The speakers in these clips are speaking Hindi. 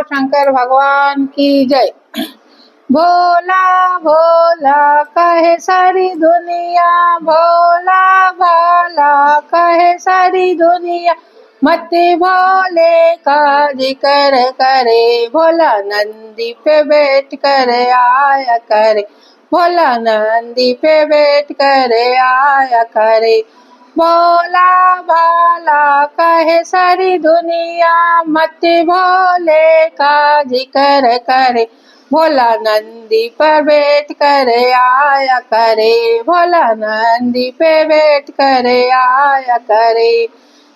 शंकर भगवान की जय। भोला भोला कहे सारी दुनिया, भोला भोला कहे सारी दुनिया, मत भोले का जिक्र करे, भोला नंदी पे बैठ कर आया करे, भोला नंदी पे बैठ कर आया करे। भोला भाला कहे सारी दुनिया, मत भोले का जिक्र करे, भोला नंदी पर बैठ कर आया करे, भोला नंदी पे बैठ कर आया करे।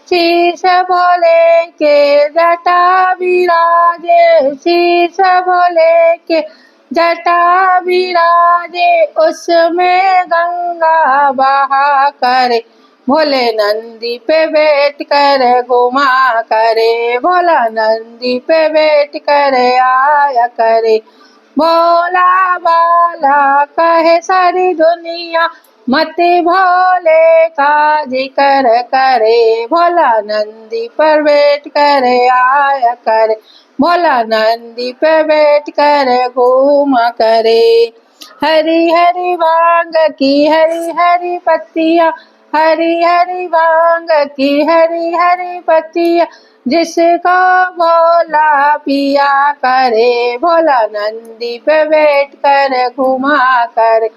शीश भोले के जटा विराजे, शीश भोले के जटा विराजे, उसमें गंगा बहा करे, भोले नंदी पे बैठ कर घुमा करे, भोला नंदी पे बैठ कर आया करे। भोला भाला कहे सारी दुनिया, मत भोले का जिक्र करे, भोला नंदी पर बैठ कर आया करे, भोला नंदी पे बैठ कर घूमा करे। हरी हरी भांग की हरी हरी पत्तियां, हरी हरी भांग की हरी हरी पत्तियां, जिसको भोला पिया करे, भोला नंदी पे बैठ कर घुमा करे,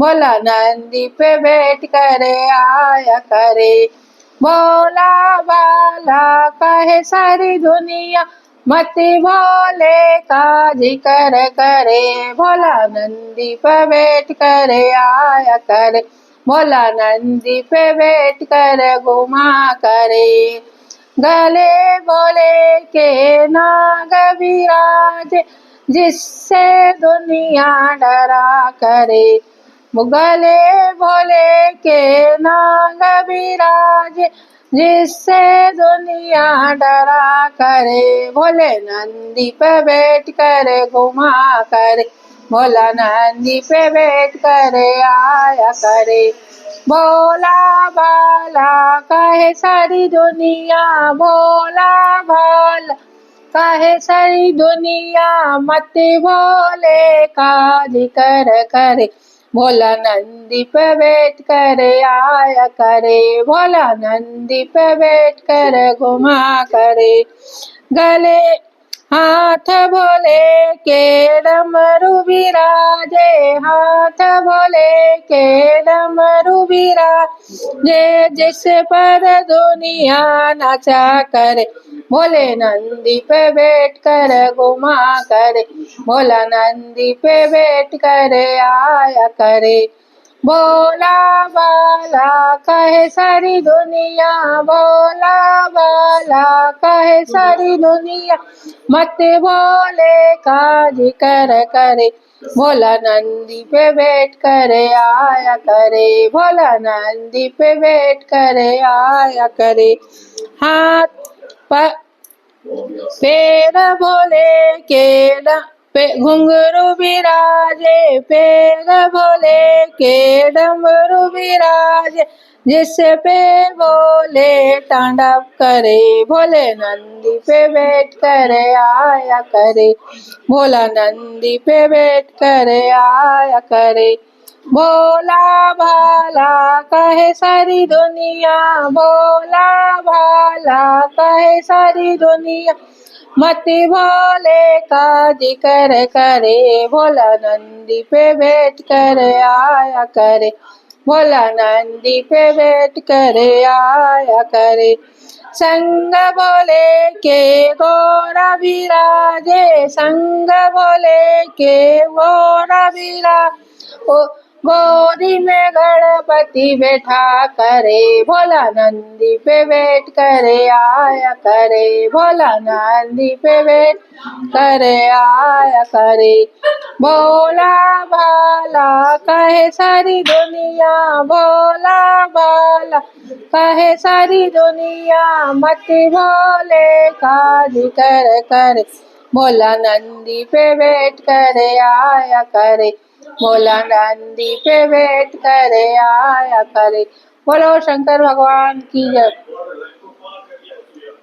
भोला नंदी पे बैठ कर आया करे। भोला भाला कहे सारी दुनिया, मत भोले का जिक्र करे, भोला नंदी पे बैठ कर आया करे, भोला नंदी पे बैठ कर घुमा करे। गले भोले के नाग विराजे, जिससे दुनिया डरा करे, गले भोले के नाग विराजे, जिससे दुनिया डरा करे, भोले नंदी पे बैठ कर घुमा करे, भोला नंदी पे बैठ कर आया करे। भोला भाला कहे सारी दुनिया, भोला भाला कहे सारी दुनिया, मत भोले का जिक्र करे, भोला नंदी पे बैठ कर आया करे, भोला नंदी पे बैठ कर घुमा करे। गले हाथ भोले के डमरू विराजे, हाथ भोले के डमरू विराजे, जिस पर दुनिया नाचा करे, भोले नंदी पे बैठ कर घुमा करे, भोला नंदी पे बैठ कर आया करे। भोला भाला कहे सारी दुनिया, भोला भाला कहे सारी दुनिया, मत भोले का जिक्र करे, भोला नंदी पे बैठ कर आया करे, भोला नंदी पे बैठ कर आया करे। हाथ पैर भोले के घुंघरू विराजे, पैर भोले के डमरू विराजे, जिस पे भोले तांडव करे, भोले नंदी पे बैठ कर आया करे, भोला नंदी पे बैठ कर आया करे। भोला भाला कहे सारी दुनिया, भोला भाला कहे सारी दुनिया, मत भोले का जिक्र करे, भोला नंदी पे बैठ कर आया करे, भोला नंदी पे बैठ कर आया करे। संग भोले के गोरा विराजे, संग भोले के गोरा विराजे, गोदी में गणपति बैठा करे, भोला नंदी पे बैठ कर आया करे, भोला नंदी पे बैठ कर आया करे। भोला भाला कहे सारी दुनिया, भोला भाला कहे सारी दुनिया, मत भोले का जिक्र करे, भोला नंदी पे बैठ कर आया करे, भोला नंदी पे बैठ कर आया करे। बोलो शंकर भगवान की जय।